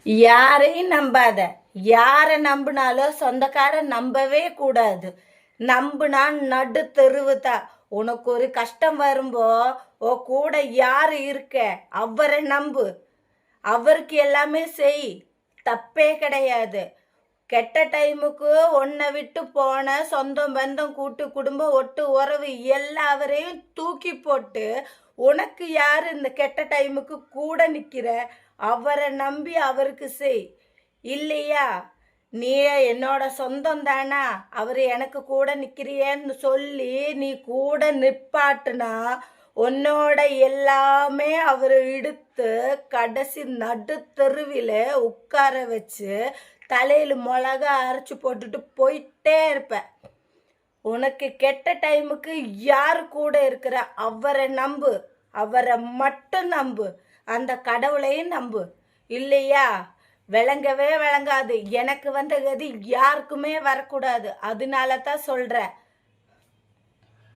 யாரையும் நம்பாத. யாரை நம்பினாலும் சொந்தக்காரன் நம்பவே கூடாது. நம்புனா நடு தெருவுதான். உனக்கு ஒரு கஷ்டம் வரும்போ ஓ கூட யாரு இருக்க அவரை நம்பு. அவருக்கு எல்லாமே செய், தப்பே கிடையாது. கெட்ட டைமுக்கு உன்னை விட்டு போன சொந்தம் பந்தம் கூட்டு குடும்பம் ஒட்டு உறவு எல்லாவரையும் தூக்கி போட்டு உனக்கு யார் இந்த கெட்ட டைமுக்கு கூட நிற்கிற அவரை நம்பி அவருக்கு செய். இல்லையா நீ என்னோட சொந்தம் தானா, அவர் எனக்கு கூட நிற்கிறியன்னு சொல்லி நீ கூட நிற்பாட்டுனா உன்னோட எல்லாமே அவர் எடுத்து கடைசி நடு தெருவில் உட்கார வச்சு தலையில் மிளகா அரைச்சி போட்டுட்டு போயிட்டே இருப்ப. உனக்கு கெட்ட டைமுக்கு யார் கூட இருக்கிற அவரை நம்பு, அவரை மட்டும் நம்பு, அந்த கடவுளையும் நம்பு. இல்லையா விளங்கவே விளங்காது. எனக்கு வந்த கதி யாருக்குமே வரக்கூடாது. அதனால தான் சொல்கிறேன்.